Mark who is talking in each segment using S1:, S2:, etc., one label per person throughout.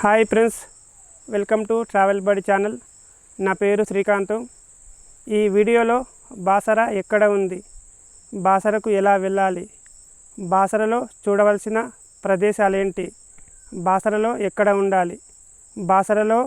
S1: Hi friends, welcome to travel బడి channel. నా పేరు శ్రీకాంత్. ఈ వీడియోలో బాసర ఎక్కడ ఉంది, బాసరకు ఎలా వెళ్ళాలి, బాసరలో చూడవలసిన ప్రదేశాలు ఏంటి, బాసరలో ఎక్కడ ఉండాలి, బాసరలో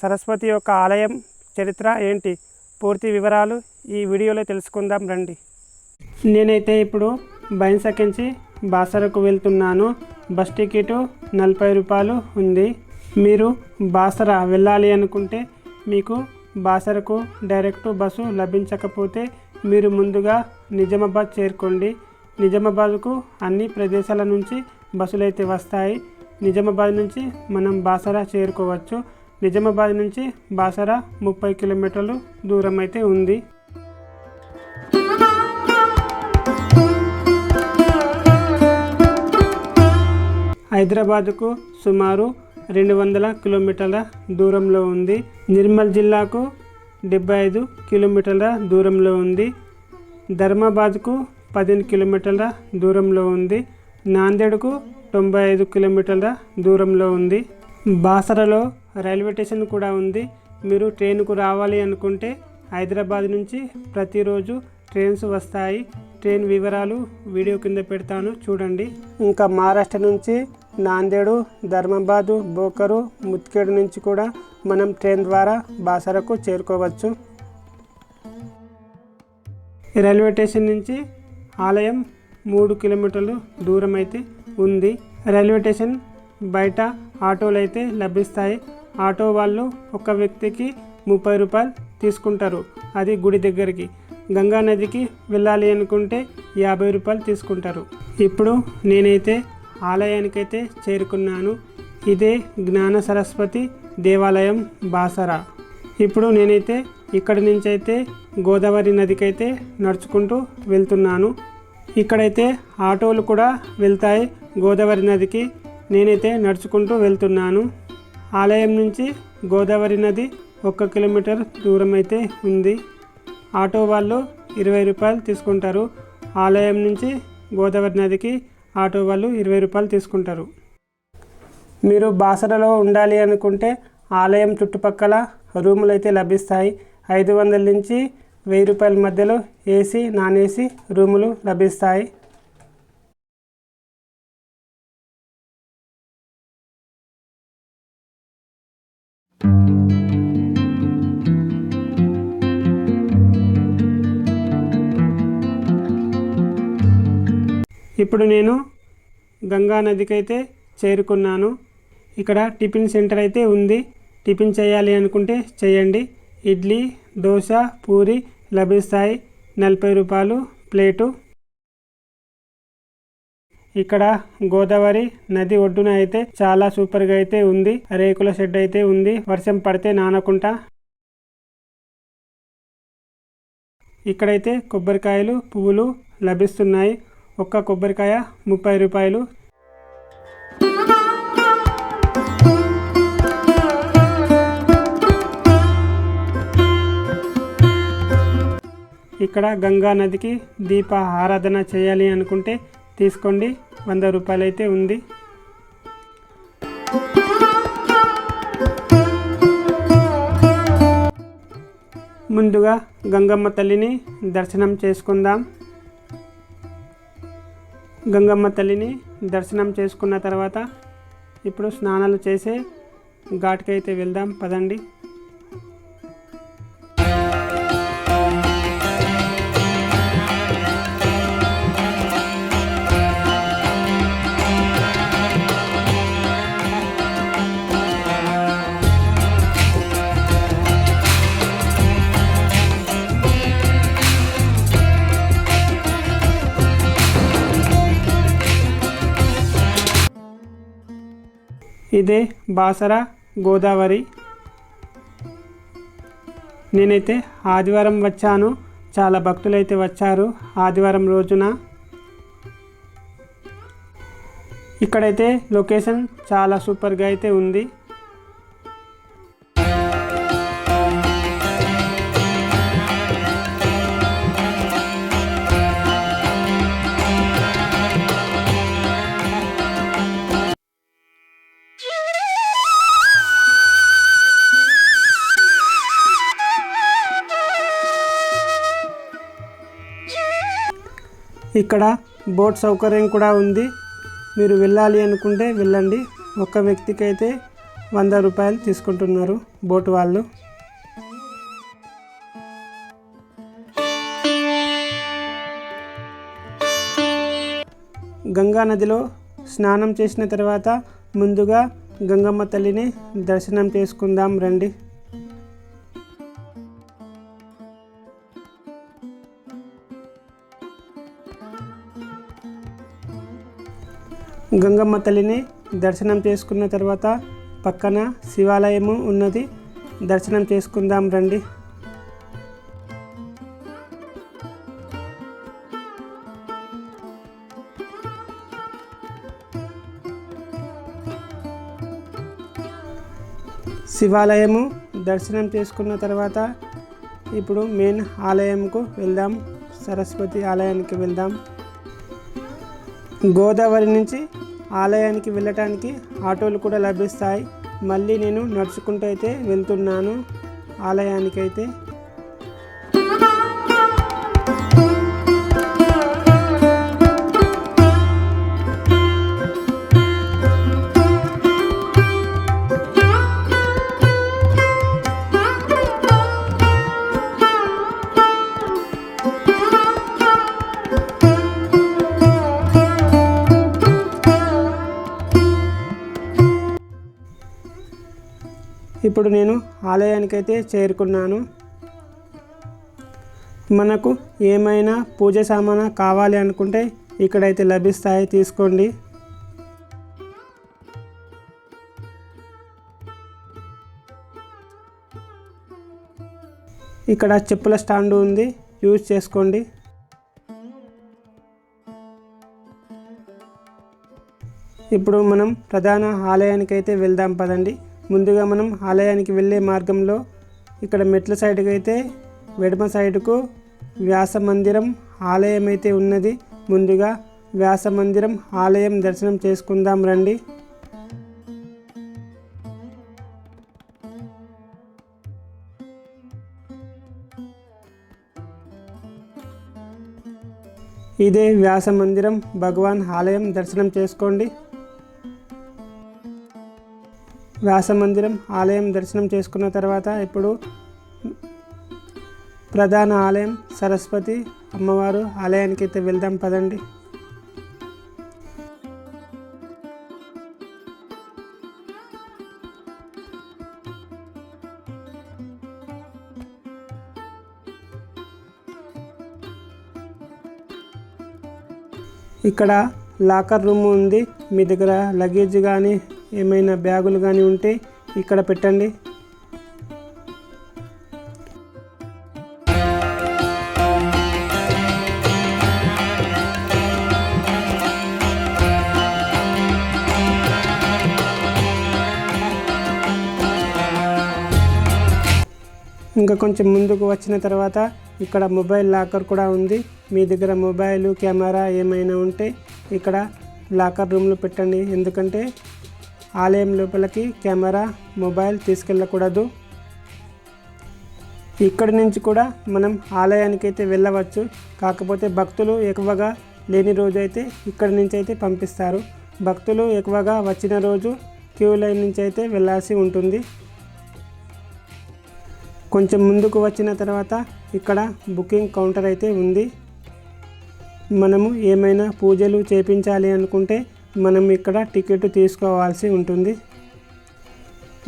S1: సరస్వతి యొక్క ఆలయం చరిత్ర ఏంటి, పూర్తి వివరాలు ఈ వీడియోలో తెలుసుకుందాం రండి. నేనైతే ఇప్పుడు బైన్సకించి బాసరకు వెళ్తున్నాను. బస్ టికెట్ 40 రూపాయలు ఉంది. మీరు బాసర వెళ్ళాలి అనుకుంటే మీకు బాసరకు డైరెక్ట్ బస్సు లభించకపోతే మీరు ముందుగా నిజామాబాద్ చేరుకోండి. నిజామాబాద్కు అన్ని ప్రదేశాల నుంచి బస్సులు అయితే వస్తాయి. నిజామాబాద్ నుంచి మనం బాసర చేరుకోవచ్చు. నిజామాబాద్ నుంచి బాసర 30 కిలోమీటర్లు దూరం అయితే ఉంది. హైదరాబాద్కు సుమారు 200 కిలోమీటర్ల దూరంలో ఉంది. నిర్మల్ జిల్లాకు 75 కిలోమీటర్ల దూరంలో ఉంది. ధర్మాబాద్కు 15 కిలోమీటర్ల దూరంలో ఉంది. నాందేడ్కు 95 కిలోమీటర్ల దూరంలో ఉంది. బాసరలో రైల్వే స్టేషన్ కూడా ఉంది. మీరు ట్రైన్కు రావాలి అనుకుంటే హైదరాబాద్ నుంచి ప్రతిరోజు ట్రైన్స్ వస్తాయి. ట్రైన్ వివరాలు వీడియో కింద పెడతాను, చూడండి. ఇంకా మహారాష్ట్ర నుంచి నాందేడు, ధర్మాబాదు, బోకరు, ముత్కేడు నుంచి కూడా మనం ట్రైన్ ద్వారా బాసరకు చేరుకోవచ్చు. రైల్వే స్టేషన్ నుంచి ఆలయం 3 కిలోమీటర్లు దూరం అయితే ఉంది. రైల్వే స్టేషన్ బయట ఆటోలు అయితే లభిస్తాయి. ఆటో వాళ్ళు ఒక వ్యక్తికి 30 రూపాయలు తీసుకుంటారు. అది గుడి దగ్గరికి. గంగా నదికి వెళ్ళాలి అనుకుంటే 50 రూపాయలు తీసుకుంటారు. ఇప్పుడు నేనైతే ఆలయానికైతే చేరుకున్నాను. ఇదే జ్ఞాన సరస్వతి దేవాలయం బాసర. ఇప్పుడు నేనైతే ఇక్కడి నుంచి అయితే గోదావరి నదికి అయితే నడుచుకుంటూ వెళ్తున్నాను. ఇక్కడైతే ఆటోలు కూడా వెళ్తాయి గోదావరి నదికి. నేనైతే నడుచుకుంటూ వెళ్తున్నాను. ఆలయం నుంచి గోదావరి నది 1 కిలోమీటర్ దూరం అయితే ఉంది. ఆటో వాళ్ళు 20 రూపాయలు తీసుకుంటారు. ఆలయం నుంచి గోదావరి నదికి ఆటో వాళ్ళు 20 రూపాయలు తీసుకుంటారు. మీరు బాసరలో ఉండాలి అనుకుంటే ఆలయం చుట్టుపక్కల రూములు అయితే లభిస్తాయి. 500 నుంచి 1000 రూపాయల మధ్యలో ఏసీ, నాన్ ఏసీ రూములు లభిస్తాయి. ఇప్పుడు నేను గంగా నదికి అయితే చేరుకున్నాను. ఇక్కడ టిఫిన్ సెంటర్ అయితే ఉంది. టిఫిన్ చేయాలి అనుకుంటే చేయండి. ఇడ్లీ, దోశ, పూరి లభిస్తాయి. 40 రూపాయలు ప్లేటు. ఇక్కడ గోదావరి నది ఒడ్డున అయితే చాలా సూపర్గా అయితే ఉంది. రేకుల షెడ్ అయితే ఉంది, వర్షం పడితే నానకుండా. ఇక్కడైతే కొబ్బరికాయలు, పువ్వులు లభిస్తున్నాయి. ఒక్క కొబ్బరికాయ 30 రూపాయలు. ఇక్కడ గంగా నదికి దీప ఆరాధన చేయాలి అనుకుంటే తీసుకోండి. 100 రూపాయలు అయితే ఉంది. ముందుగా గంగమ్మ తల్లిని దర్శనం చేసుకుందాం. గంగమ్మ తల్లిని దర్శనం చేసుకున్న తర్వాత ఇప్పుడు స్నానాలు చేసే ఘాట్కి అయితే వెళ్దాం, పదండి. ఇదే బాసర గోదావరి. నేనైతే ఆదివారం వచ్చాను. చాలా భక్తులైతే వచ్చారు ఆదివారం రోజున. ఇక్కడైతే లొకేషన్ చాలా సూపర్గా అయితే ఉంది. ఇక్కడ బోట్ సౌకర్యం కూడా ఉంది. మీరు వెళ్ళాలి అనుకుంటే వెళ్ళండి. ఒక వ్యక్తికి అయితే 100 రూపాయలు తీసుకుంటున్నారు బోట్ వాళ్ళు. గంగా నదిలో స్నానం చేసిన తర్వాత ముందుగా గంగమ్మ తల్లిని దర్శనం చేసుకుందాం రండి. గంగమ్మ తల్లిని దర్శనం చేసుకున్న తర్వాత పక్కన శివాలయము ఉన్నది, దర్శనం చేసుకుందాం రండి. శివాలయము దర్శనం చేసుకున్న తర్వాత ఇప్పుడు మెయిన్ ఆలయంకు వెళ్దాం, సరస్వతి ఆలయానికి వెళ్దాం. గోదావరి నుంచి ఆలయానికి వెళ్ళటానికి ఆటోలు కూడా లభిస్తాయి. మళ్ళీ నేను నడుచుకుంటూ అయితే వెళ్తున్నాను ఆలయానికైతే. ఇప్పుడు నేను ఆలయానికైతే చేరుకున్నాను. మనకు ఏమైనా పూజ సామాను కావాలి అనుకుంటే ఇక్కడైతే లభిస్తాయి, తీసుకోండి. ఇక్కడ చెప్పుల స్టాండ్ ఉంది, యూజ్ చేసుకోండి. ఇప్పుడు మనం ప్రధాన ఆలయానికైతే వెళ్దాం పదండి. ముందుగా మనం ఆలయానికి వెళ్ళే మార్గంలో ఇక్కడ మెట్ల సైడ్కి అయితే ఎడమ సైడ్కు వ్యాస మందిరం ఆలయం అయితే ఉన్నది. ముందుగా వ్యాస మందిరం ఆలయం దర్శనం చేసుకుందాం రండి. ఇదే వ్యాస మందిరం, భగవాన్ ఆలయం దర్శనం చేసుకోండి. వ్యాస మందిరం ఆలయం దర్శనం చేసుకున్న తర్వాత ఇప్పుడు ప్రధాన ఆలయం సరస్వతి అమ్మవారు ఆలయానికి అయితే వెళ్దాం పదండి. ఇక్కడ లాకర్ రూమ్ ఉంది. మీ దగ్గర లగేజ్ కానీ ఏమైనా బ్యాగులు కానీ ఉంటే ఇక్కడ పెట్టండి. ఇంకా కొంచెం ముందుకు వచ్చిన తర్వాత ఇక్కడ మొబైల్ లాకర్ కూడా ఉంది. మీ దగ్గర మొబైల్ కెమెరా ఏమైనా ఉంటే ఇక్కడ లాకర్ రూమ్లో పెట్టండి. ఎందుకంటే ఆలయం లోపలికి కెమెరా మొబైల్ తీసుకెళ్ళకూడదు. ఇక్కడి నుంచి కూడా మనం ఆలయానికి అయితే వెళ్ళవచ్చు. కాకపోతే భక్తులు ఎక్కువగా లేని రోజు అయితే ఇక్కడి నుంచి అయితే పంపిస్తారు. భక్తులు ఎక్కువగా వచ్చిన రోజు క్యూ లైన్ నుంచి అయితే వెళ్ళాల్సి ఉంటుంది. కొంచెం ముందుకు వచ్చిన తర్వాత ఇక్కడ బుకింగ్ కౌంటర్ అయితే ఉంది. మనము ఏమైనా పూజలు చేపించాలి అనుకుంటే మనం ఇక్కడ టికెట్ తీసుకోవాల్సి ఉంటుంది.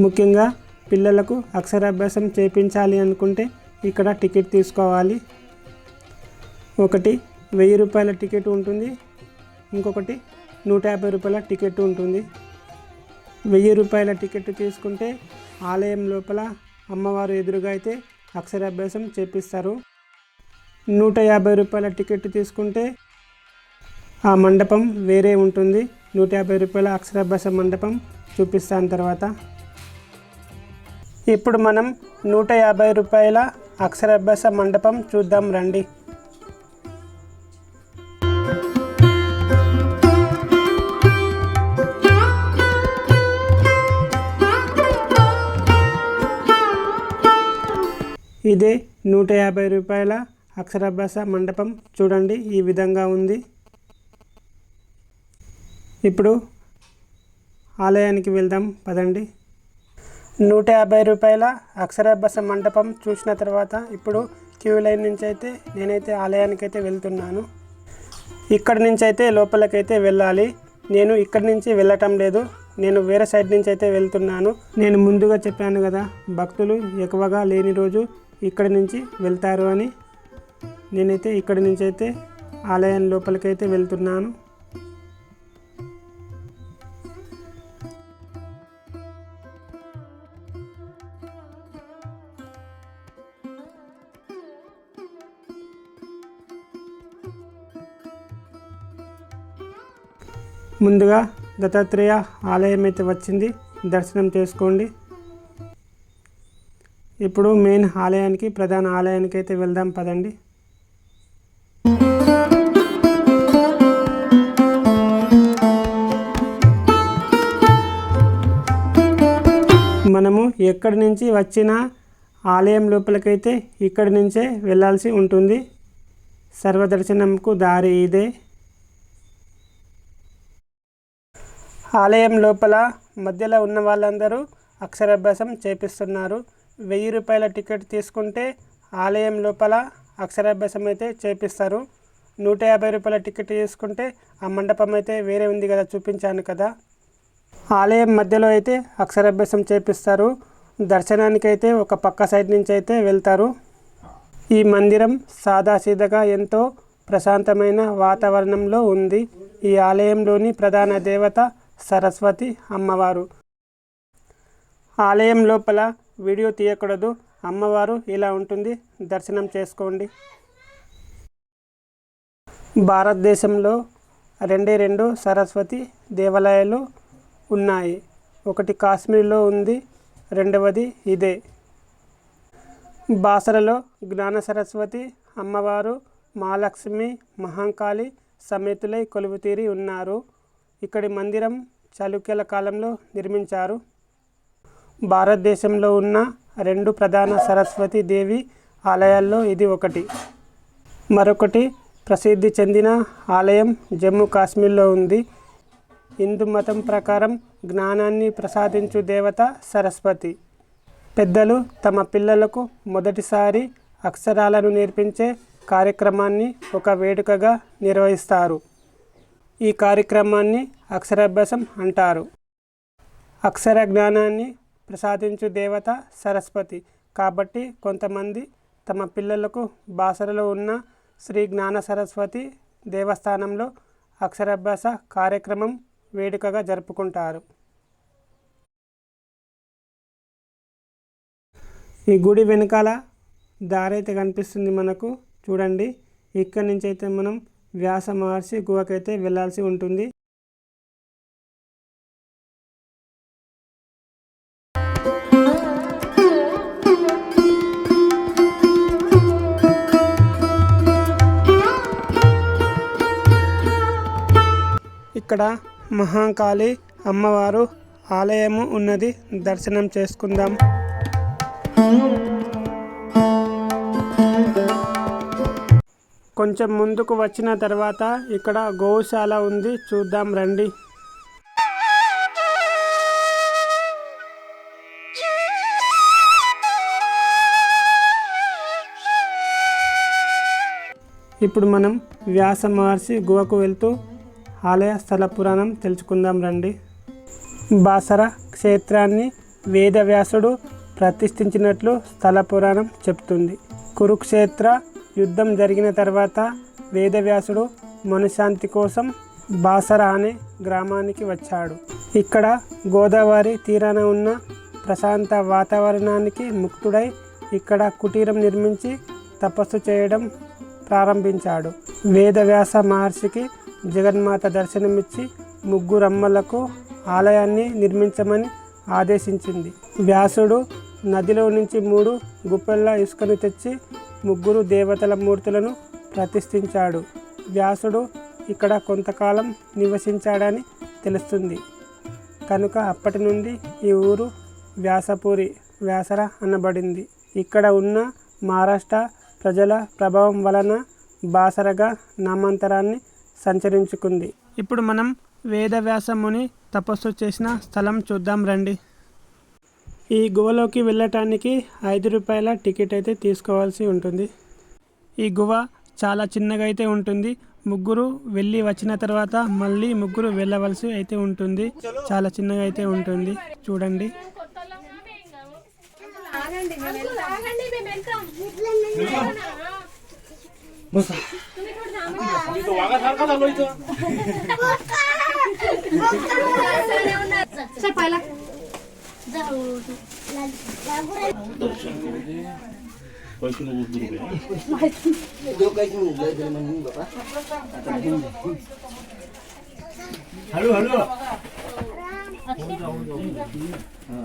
S1: ముఖ్యంగా పిల్లలకు అక్షరాభ్యాసం చేపించాలి అనుకుంటే ఇక్కడ టికెట్ తీసుకోవాలి. ఒకటి 1000 రూపాయల టికెట్ ఉంటుంది, ఇంకొకటి 150 రూపాయల టికెట్ ఉంటుంది. 1000 రూపాయల టికెట్ తీసుకుంటే ఆలయం లోపల అమ్మవారు ఎదురుగా అయితే అక్షరాభ్యాసం చేపిస్తారు. 150 రూపాయల టికెట్ తీసుకుంటే ఆ మండపం వేరే ఉంటుంది. 150 రూపాయల అక్షరాభ్యాస మండపం చూపిస్తాను తర్వాత. ఇప్పుడు మనం 150 రూపాయల అక్షరాభ్యాస మండపం చూద్దాం రండి. ఇదే 150 రూపాయల అక్షరాభ్యాస మండపం చూడండి ఈ విధంగా ఉంది. ఇప్పుడు ఆలయానికి వెళ్దాం పదండి. 150 రూపాయల అక్షరాభ్యాస మండపం చూసిన తర్వాత ఇప్పుడు క్యూ లైన్ నుంచి అయితే నేనైతే ఆలయానికి అయితే వెళ్తున్నాను. ఇక్కడి నుంచి అయితే లోపలికైతే వెళ్ళాలి. నేను ఇక్కడి నుంచి వెళ్ళటం లేదు, నేను వేరే సైడ్ నుంచి అయితే వెళ్తున్నాను. నేను ముందుగా చెప్పాను కదా, భక్తులు ఎక్కువగా లేని రోజు ఇక్కడి నుంచి వెళ్తారు అని. నేనైతే ఇక్కడి నుంచి అయితే ఆలయం లోపలికైతే వెళ్తున్నాను. ముందుగా దత్తాత్రేయ ఆలయం అయితే వచ్చింది, దర్శనం చేసుకోండి. ఇప్పుడు మెయిన్ ఆలయానికి, ప్రధాన ఆలయానికి అయితే వెళ్దాం పదండి. మనము ఎక్కడి నుంచి వచ్చినా ఆలయం లోపలికైతే ఇక్కడి నుంచే వెళ్ళాల్సి ఉంటుంది. సర్వదర్శనంకు దారి ఇదే. ఆలయం లోపల మధ్యలో ఉన్న వాళ్ళందరూ అక్షరాభ్యాసం చేపిస్తున్నారు. 1000 రూపాయల టికెట్ తీసుకుంటే ఆలయం లోపల అక్షరాభ్యాసం అయితే చేపిస్తారు. 150 రూపాయల టికెట్ తీసుకుంటే ఆ మండపం అయితే వేరే ఉంది కదా, చూపించాను కదా. ఆలయం మధ్యలో అయితే అక్షరాభ్యాసం చేపిస్తారు. దర్శనానికి అయితే ఒక పక్క సైడ్ నుంచి అయితే వెళ్తారు. ఈ మందిరం సాదాసీదాగా ఎంతో ప్రశాంతమైన వాతావరణంలో ఉంది. ఈ ఆలయంలోని ప్రధాన దేవత సరస్వతి అమ్మవారు. ఆలయం లోపల వీడియో తీయకూడదు, అమ్మవారు ఇలా ఉంటుంది, దర్శనం చేసుకోండి. భారతదేశంలో 2 సరస్వతి దేవాలయాలు ఉన్నాయి. ఒకటి కాశ్మీర్లో ఉంది, రెండవది ఇదే. బాసరలో జ్ఞాన సరస్వతి అమ్మవారు మహాలక్ష్మి మహాంకాళి సమేతులై కొలువుతీరి ఉన్నారు. ఇక్కడి మందిరం చాళుక్యుల కాలంలో నిర్మించారు. భారతదేశంలో ఉన్న 2 ప్రధాన సరస్వతి దేవి ఆలయాల్లో ఇది ఒకటి. మరొకటి ప్రసిద్ధి చెందిన ఆలయం జమ్మూ కాశ్మీర్లో ఉంది. హిందూ మతం ప్రకారం జ్ఞానాన్ని ప్రసాదించు దేవత సరస్వతి. పెద్దలు తమ పిల్లలకు మొదటిసారి అక్షరాలను నేర్పించే కార్యక్రమాన్ని ఒక వేడుకగా నిర్వహిస్తారు. ఈ కార్యక్రమాన్ని అక్షరాభ్యాసం అంటారు. అక్షర జ్ఞానాన్ని ప్రసాదించు దేవత సరస్వతి కాబట్టి కొంతమంది తమ పిల్లలకు బాసరలో ఉన్న శ్రీ జ్ఞాన సరస్వతి దేవస్థానంలో అక్షరాభ్యాస కార్యక్రమం వేడుకగా జరుపుకుంటారు. ఈ గుడి వెనకాల దారి అయితే కనిపిస్తుంది మనకు, చూడండి. ఇక్కడి నుంచి అయితే మనం వ్యాస మహర్షి గుహకైతే వెళ్ళాల్సి ఉంటుంది. ఇక్కడ మహాంకాళి అమ్మవారు ఆలయము ఉన్నది, దర్శనం చేసుకుందాం. కొంచెం ముందుకు వచ్చిన తర్వాత ఇక్కడ గోశాల ఉంది, చూద్దాం రండి. ఇప్పుడు మనం వ్యాస మహర్షి గుహకు వెళ్తూ ఆలయ స్థల పురాణం తెలుసుకుందాం రండి. బాసర క్షేత్రాన్ని వేదవ్యాసుడు ప్రతిష్ఠించినట్లు స్థల పురాణం చెప్తుంది. కురుక్షేత్ర యుద్ధం జరిగిన తర్వాత వేదవ్యాసుడు మనశ్శాంతి కోసం బాసర అనే గ్రామానికి వచ్చాడు. ఇక్కడ గోదావరి తీరాన ఉన్న ప్రశాంత వాతావరణానికి ముక్తుడై ఇక్కడ కుటీరం నిర్మించి తపస్సు చేయడం ప్రారంభించాడు. వేదవ్యాస మహర్షికి జగన్మాత దర్శనమిచ్చి 3 అమ్మలకు ఆలయాన్ని నిర్మించమని ఆదేశించింది. వ్యాసుడు నదిలో నుంచి 3 గుప్పెళ్ళ ఇసుకను తెచ్చి 3 దేవతల మూర్తులను ప్రతిష్ఠించాడు. వ్యాసుడు ఇక్కడ కొంతకాలం నివసించాడని తెలుస్తుంది. కనుక అప్పటి నుండి ఈ ఊరు వ్యాసపురి, వ్యాసర అనబడింది. ఇక్కడ ఉన్న మహారాష్ట్ర ప్రజల ప్రభావం వలన బాసరగా నామాంతరాన్ని సంచరించుకుంది. ఇప్పుడు మనం వేదవ్యాస ముని తపస్సు చేసిన స్థలం చూద్దాం రండి. ఈ గుహలోకి వెళ్ళటానికి 5 రూపాయల టికెట్ అయితే తీసుకోవాల్సి ఉంటుంది. ఈ గుహ చాలా చిన్నగా అయితే ఉంటుంది. ముగ్గురు వెళ్ళి వచ్చిన తర్వాత మళ్ళీ ముగ్గురు వెళ్ళవలసి అయితే ఉంటుంది. చాలా చిన్నగా అయితే ఉంటుంది చూడండి.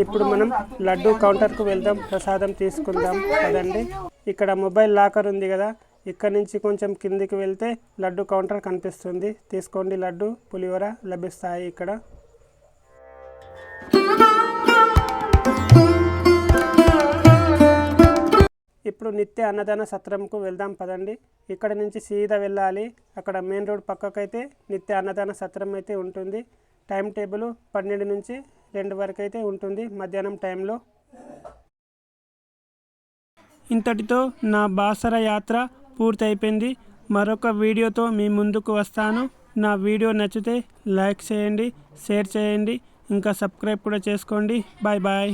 S1: ఇప్పుడు మనం లడ్డు కౌంటర్కు వెళ్దాం, ప్రసాదం తీసుకుందాం కదండి. ఇక్కడ మొబైల్ లాకర్ ఉంది కదా, ఇక్కడ నుంచి కొంచెం కిందికి వెళ్తే లడ్డు కౌంటర్ కనిపిస్తుంది. తీసుకోండి, లడ్డు పులిహోర లభిస్తాయి ఇక్కడ. ఇప్పుడు నిత్య అన్నదాన సత్రంకు వెళ్దాం పదండి. ఇక్కడ నుంచి సీదా వెళ్ళాలి. అక్కడ మెయిన్ రోడ్ పక్కకైతే నిత్య అన్నదాన సత్రం అయితే ఉంటుంది. టైం టేబుల్ 12 నుంచి 2 వరకు అయితే ఉంటుంది మధ్యాహ్నం టైంలో. ఇంతటితో నా బాసర యాత్ర పూర్తయిపోయింది. మరొక వీడియోతో మీ ముందుకు వస్తాను. నా వీడియో నచ్చితే లైక్ చేయండి, షేర్ చేయండి, ఇంకా సబ్స్క్రైబ్ కూడా చేసుకోండి. Bye bye.